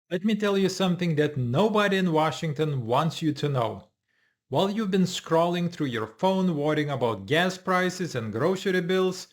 Let me tell you something that nobody in Washington wants you to know. While you've been scrolling through your phone worrying about gas prices and grocery bills,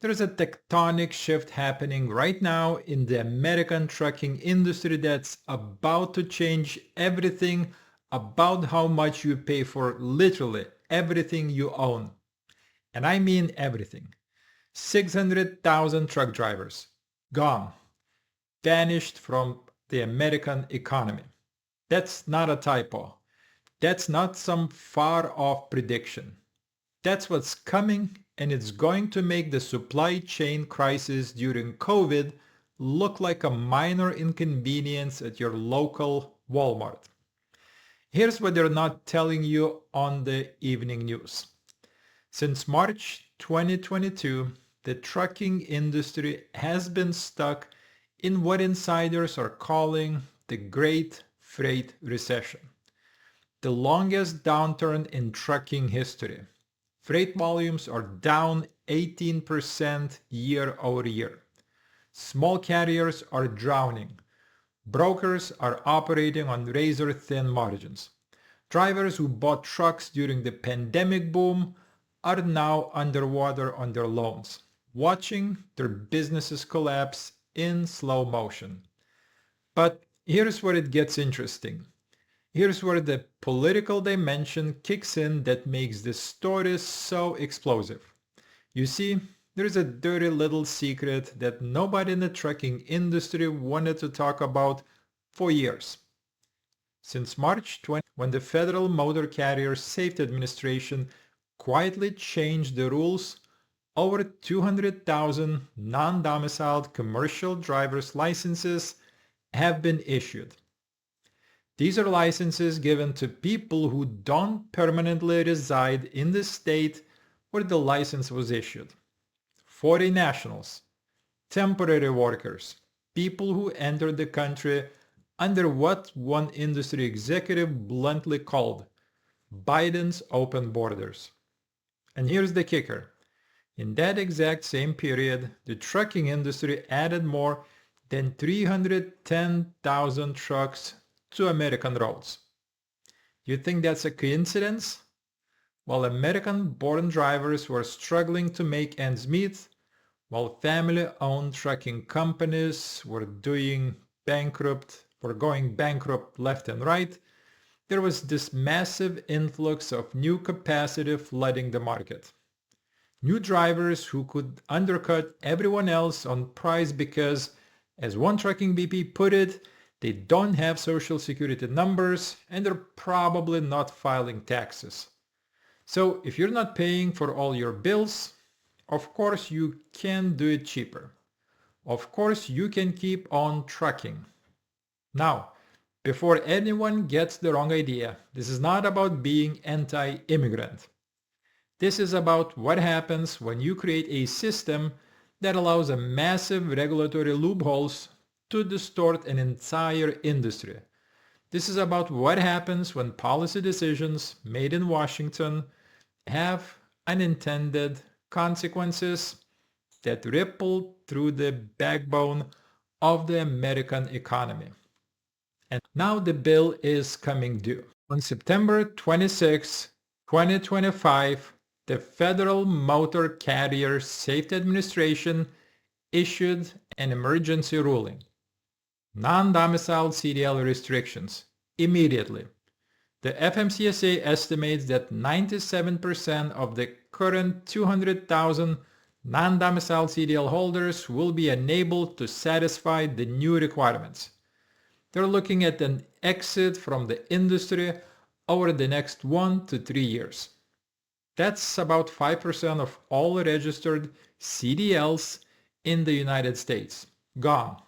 there's a tectonic shift happening right now in the American trucking industry that's about to change everything about how much you pay for literally everything you own. And I mean everything. 600,000 truck drivers gone, vanished from the American economy. That's not a typo. That's not some far off prediction. That's what's coming, and it's going to make the supply chain crisis during COVID look like a minor inconvenience at your local Walmart. Here's what they're not telling you on the evening news. Since March 2022, the trucking industry has been stuck in what insiders are calling the Great Freight Recession, the longest downturn in trucking history. Freight volumes are down 18% year over year. Small carriers are drowning. Brokers are operating on razor-thin margins. Drivers who bought trucks during the pandemic boom are now underwater on their loans, watching their businesses collapse in slow motion. But here's where it gets interesting. Here's where the political dimension kicks in that makes this story so explosive. You see, there's a dirty little secret that nobody in the trucking industry wanted to talk about for years. Since March 20, when the Federal Motor Carrier Safety Administration quietly changed the rules, over 200,000 non-domiciled commercial driver's licenses have been issued. These are licenses given to people who don't permanently reside in the state where the license was issued. Foreign nationals, temporary workers, people who entered the country under what one industry executive bluntly called Biden's open borders. And here's the kicker. In that exact same period, the trucking industry added more than 310,000 trucks to American roads. You think that's a coincidence? While American-born drivers were struggling to make ends meet, while family-owned trucking companies were going bankrupt left and right, there was this massive influx of new capacity flooding the market. New drivers who could undercut everyone else on price because, as one trucking BP put it, they don't have social security numbers and they're probably not filing taxes. So if you're not paying for all your bills, of course you can do it cheaper. Of course you can keep on trucking. Now, before anyone gets the wrong idea, this is not about being anti-immigrant. This is about what happens when you create a system that allows a massive regulatory loopholes to distort an entire industry. This is about what happens when policy decisions made in Washington have unintended consequences that ripple through the backbone of the American economy. And now the bill is coming due. On September 26, 2025, the Federal Motor Carrier Safety Administration issued an emergency ruling. Non-domiciled CDL restrictions immediately. The FMCSA estimates that 97% of the current 200,000 non-domiciled CDL holders will be unable to satisfy the new requirements. They're looking at an exit from the industry over the next 1 to 3 years. That's about 5% of all registered CDLs in the United States. Gone.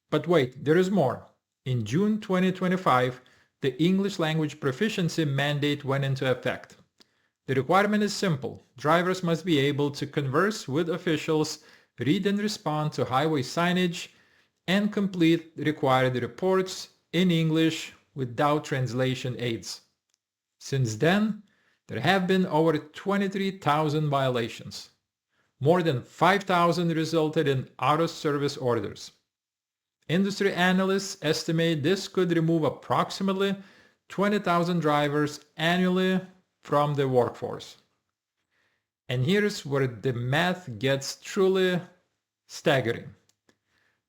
But wait, there is more. In June 2025, the English language proficiency mandate went into effect. The requirement is simple. Drivers must be able to converse with officials, read and respond to highway signage, and complete required reports in English without translation aids. Since then, there have been over 23,000 violations. More than 5,000 resulted in out-of-service orders. Industry analysts estimate this could remove approximately 20,000 drivers annually from the workforce. And here's where the math gets truly staggering.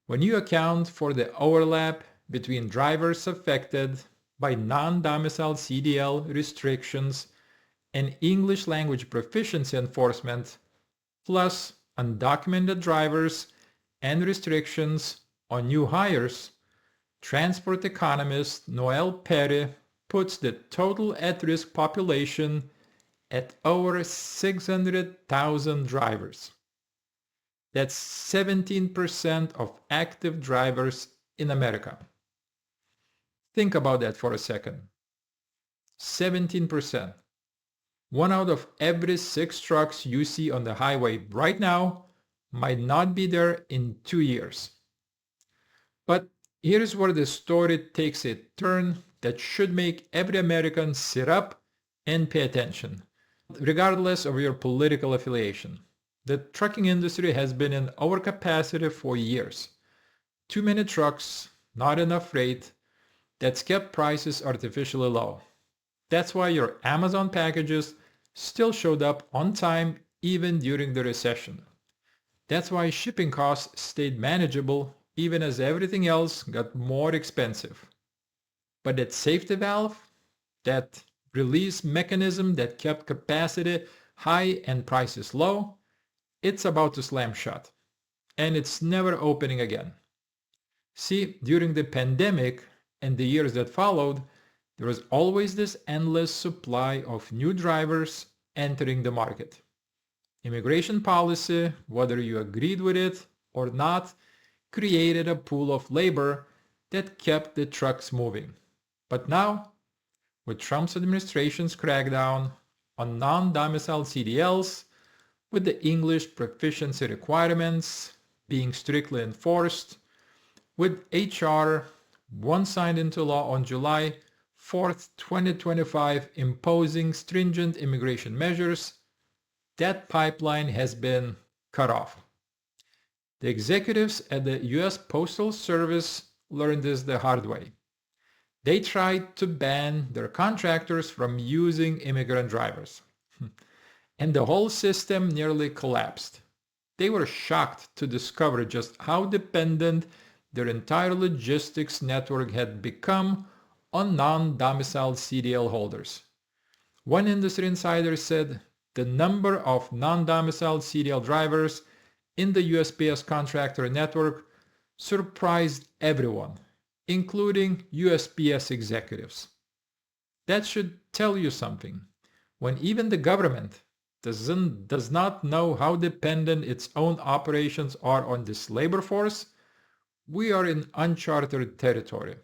When you account for the overlap between drivers affected by non-domiciled CDL restrictions and English language proficiency enforcement, plus undocumented drivers and restrictions on new hires, transport economist Noel Perry puts the total at-risk population at over 600,000 drivers. That's 17% of active drivers in America. Think about that for a second. 17%. One out of every 6 trucks you see on the highway right now might not be there in 2 years. But here's where the story takes a turn that should make every American sit up and pay attention, regardless of your political affiliation. The trucking industry has been in overcapacity for years. Too many trucks, not enough freight. That's kept prices artificially low. That's why your Amazon packages still showed up on time even during the recession. That's why shipping costs stayed manageable even as everything else got more expensive. But that safety valve, that release mechanism that kept capacity high and prices low, it's about to slam shut. And it's never opening again. See, during the pandemic and the years that followed, there was always this endless supply of new drivers entering the market. Immigration policy, whether you agreed with it or not, created a pool of labor that kept the trucks moving. But now, with Trump's administration's crackdown on non-domiciled CDLs, with the English proficiency requirements being strictly enforced, with H.R. 1 signed into law on July 4th, 2025 imposing stringent immigration measures, that pipeline has been cut off. The executives at the U.S. Postal Service learned this the hard way. They tried to ban their contractors from using immigrant drivers. And the whole system nearly collapsed. They were shocked to discover just how dependent their entire logistics network had become on non-domiciled CDL holders. One industry insider said the number of non-domiciled CDL drivers in the USPS contractor network surprised everyone, including USPS executives. That should tell you something. When even the government does not know how dependent its own operations are on this labor force, we are in uncharted territory.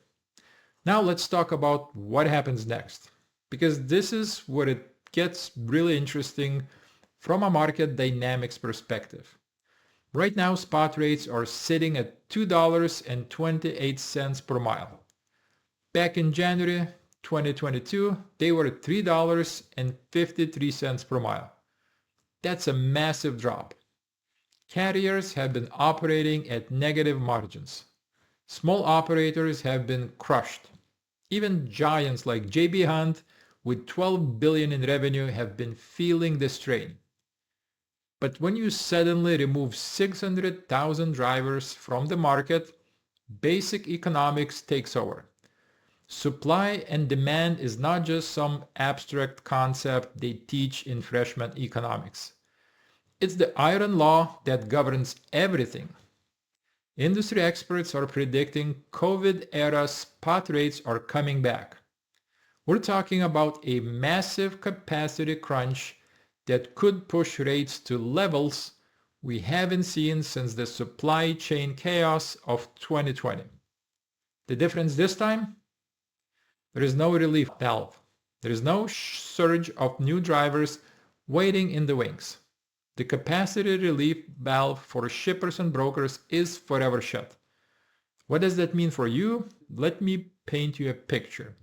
Now let's talk about what happens next, because this is where it gets really interesting from a market dynamics perspective. Right now, spot rates are sitting at $2.28 per mile. Back in January 2022, they were $3.53 per mile. That's a massive drop. Carriers have been operating at negative margins. Small operators have been crushed. Even giants like J.B. Hunt with $12 billion in revenue have been feeling the strain. But when you suddenly remove 600,000 drivers from the market, basic economics takes over. Supply and demand is not just some abstract concept they teach in freshman economics. It's the iron law that governs everything. Industry experts are predicting COVID-era spot rates are coming back. We're talking about a massive capacity crunch that could push rates to levels we haven't seen since the supply chain chaos of 2020. The difference this time? There is no relief valve. There is no surge of new drivers waiting in the wings. The capacity relief valve for shippers and brokers is forever shut. What does that mean for you? Let me paint you a picture.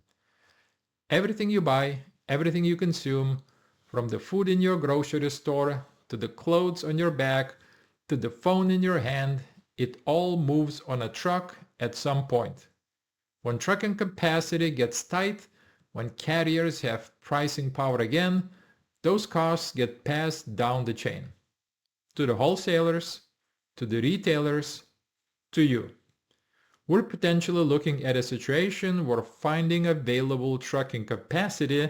Everything you buy, everything you consume, from the food in your grocery store, to the clothes on your back, to the phone in your hand, it all moves on a truck at some point. When trucking capacity gets tight, when carriers have pricing power again, those costs get passed down the chain to the wholesalers, to the retailers, to you. We're potentially looking at a situation where finding available trucking capacity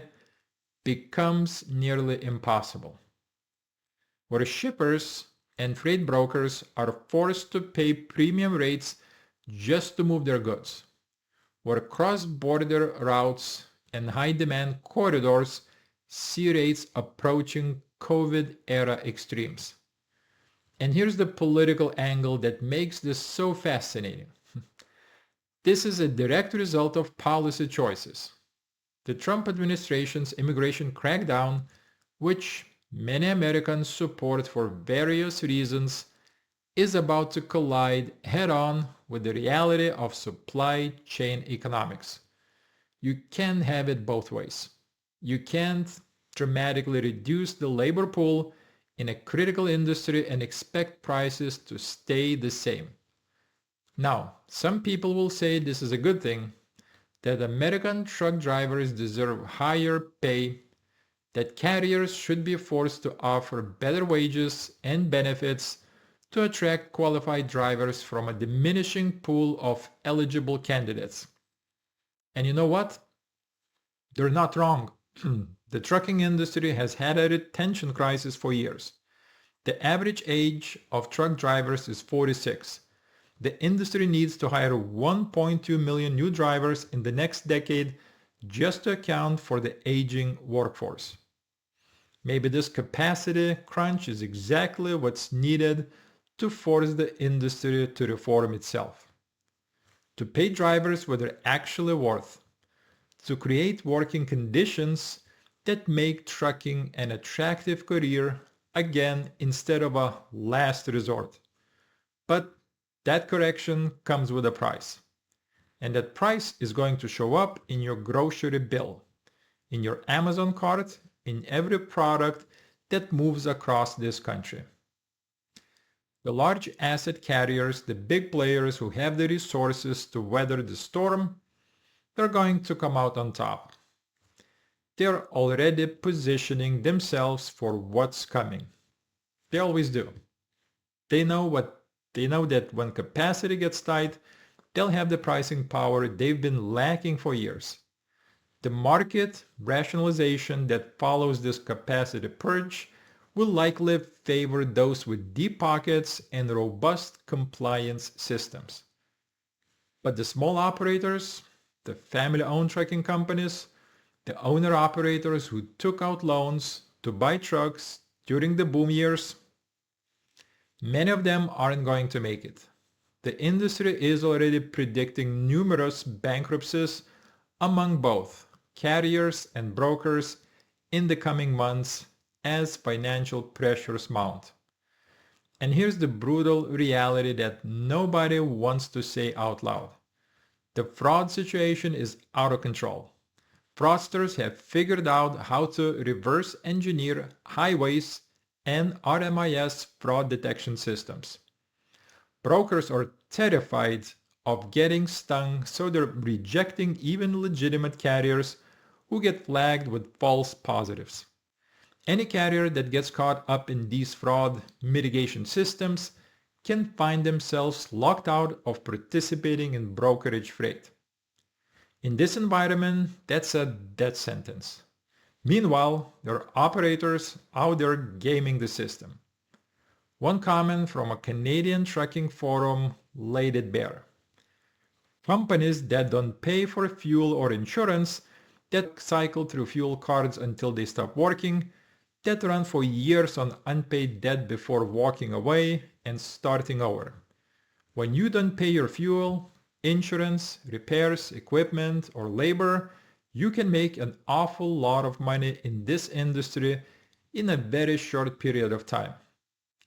becomes nearly impossible, where shippers and freight brokers are forced to pay premium rates just to move their goods, where cross-border routes and high-demand corridors see rates approaching COVID-era extremes. And here's the political angle that makes this so fascinating. This is a direct result of policy choices. The Trump administration's immigration crackdown, which many Americans support for various reasons, is about to collide head-on with the reality of supply chain economics. You can't have it both ways. You can't dramatically reduce the labor pool in a critical industry and expect prices to stay the same. Now, some people will say this is a good thing, that American truck drivers deserve higher pay, that carriers should be forced to offer better wages and benefits to attract qualified drivers from a diminishing pool of eligible candidates. And you know what? They're not wrong. The trucking industry has had a retention crisis for years. The average age of truck drivers is 46. The industry needs to hire 1.2 million new drivers in the next decade just to account for the aging workforce. Maybe this capacity crunch is exactly what's needed to force the industry to reform itself. To pay drivers what they're actually worth. To create working conditions that make trucking an attractive career again instead of a last resort. But that correction comes with a price. And that price is going to show up in your grocery bill, in your Amazon cart, in every product that moves across this country. The large asset carriers, the big players who have the resources to weather the storm, they're going to come out on top. They're already positioning themselves for what's coming. They always do. They know that when capacity gets tight, they'll have the pricing power they've been lacking for years. The market rationalization that follows this capacity purge will likely favor those with deep pockets and robust compliance systems. But the small operators, the family-owned trucking companies, the owner-operators who took out loans to buy trucks during the boom years, many of them aren't going to make it. The industry is already predicting numerous bankruptcies among both carriers and brokers in the coming months as financial pressures mount. And here's the brutal reality that nobody wants to say out loud. The fraud situation is out of control. Fraudsters have figured out how to reverse engineer highways and RMIS fraud detection systems. Brokers are terrified of getting stung, so they're rejecting even legitimate carriers who get flagged with false positives. Any carrier that gets caught up in these fraud mitigation systems can find themselves locked out of participating in brokerage freight. In this environment, that's a death sentence. Meanwhile, there are operators out there gaming the system. One comment from a Canadian trucking forum laid it bare. Companies that don't pay for fuel or insurance, that cycle through fuel cards until they stop working, that run for years on unpaid debt before walking away and starting over. When you don't pay your fuel, insurance, repairs, equipment, or labor, you can make an awful lot of money in this industry in a very short period of time.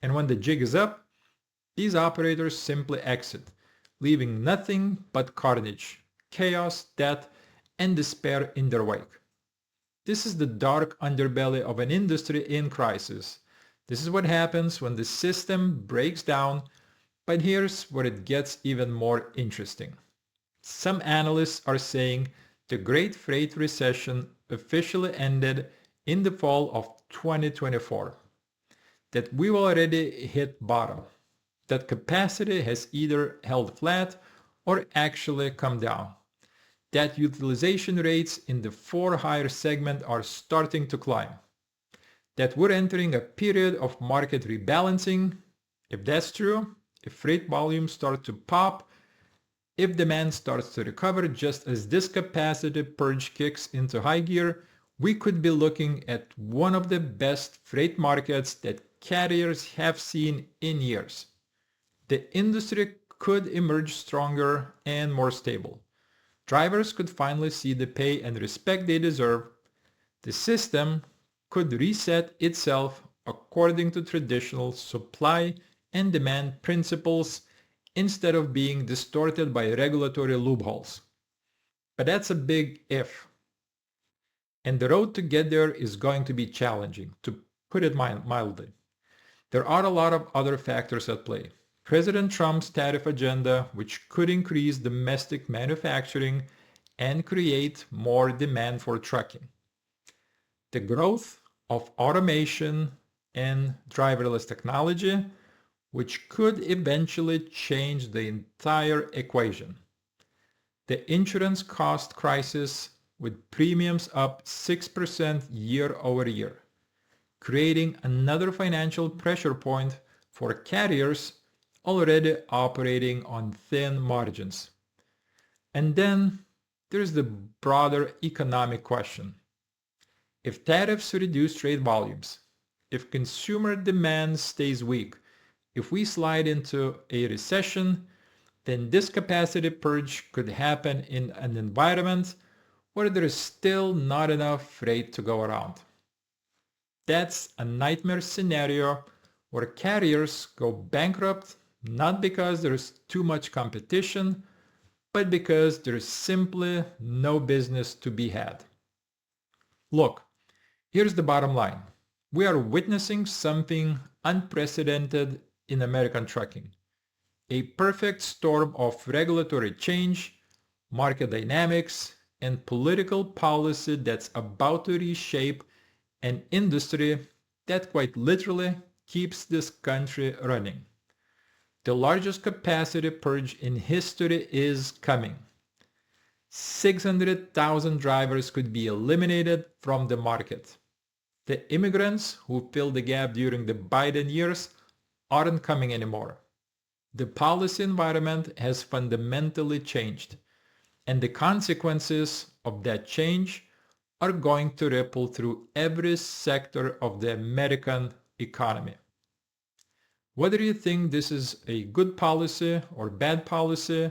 And when the jig is up, these operators simply exit, leaving nothing but carnage, chaos, death, and despair in their wake. This is the dark underbelly of an industry in crisis. This is what happens when the system breaks down, But here's where it gets even more interesting. Some analysts are saying the Great Freight Recession officially ended in the fall of 2024, that we've already hit bottom, that capacity has either held flat or actually come down, that utilization rates in the for-hire segment are starting to climb, that we're entering a period of market rebalancing. If that's true, if freight volumes start to pop, if demand starts to recover just as this capacity purge kicks into high gear, we could be looking at one of the best freight markets that carriers have seen in years. The industry could emerge stronger and more stable. Drivers could finally see the pay and respect they deserve. The system could reset itself according to traditional supply and demand principles instead of being distorted by regulatory loopholes. But that's a big if. And the road to get there is going to be challenging, to put it mildly. There are a lot of other factors at play. President Trump's tariff agenda, which could increase domestic manufacturing and create more demand for trucking. The growth of automation and driverless technology, which could eventually change the entire equation. The insurance cost crisis with premiums up 6% year over year, creating another financial pressure point for carriers already operating on thin margins. And then there's the broader economic question. If tariffs reduce trade volumes, if consumer demand stays weak, if we slide into a recession, then this capacity purge could happen in an environment where there is still not enough freight to go around. That's a nightmare scenario where carriers go bankrupt not because there's too much competition, but because there's simply no business to be had. Look, here's the bottom line. We are witnessing something unprecedented in American trucking. A perfect storm of regulatory change, market dynamics, and political policy that's about to reshape an industry that quite literally keeps this country running. The largest capacity purge in history is coming. 600,000 drivers could be eliminated from the market. The immigrants who filled the gap during the Biden years aren't coming anymore. The policy environment has fundamentally changed, and the consequences of that change are going to ripple through every sector of the American economy. Whether you think this is a good policy or bad policy,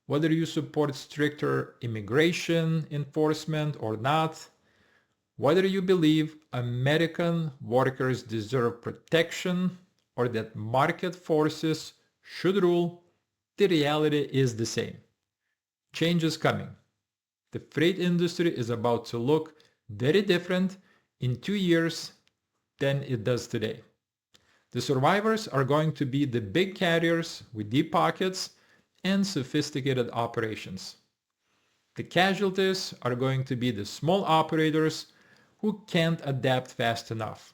whether you support stricter immigration enforcement or not, whether you believe American workers deserve protection or that market forces should rule, the reality is the same. Change is coming. The freight industry is about to look very different in 2 years than it does today. The survivors are going to be the big carriers with deep pockets and sophisticated operations. The casualties are going to be the small operators who can't adapt fast enough.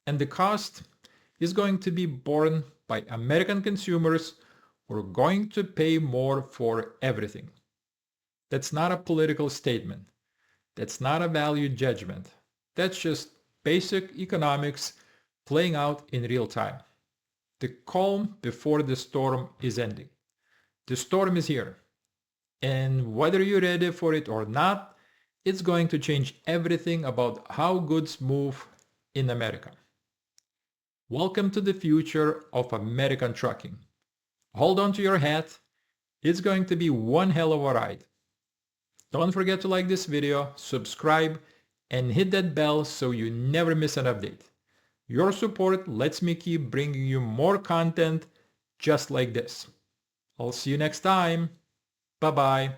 And the cost is going to be borne by American consumers who are going to pay more for everything. That's not a political statement. That's not a value judgment. That's just basic economics playing out in real time. The calm before the storm is ending. The storm is here. And whether you're ready for it or not, it's going to change everything about how goods move in America. Welcome to the future of American trucking. Hold on to your hat. It's going to be one hell of a ride. Don't forget to like this video, subscribe, and hit that bell so you never miss an update. Your support lets me keep bringing you more content just like this. I'll see you next time. Bye-bye.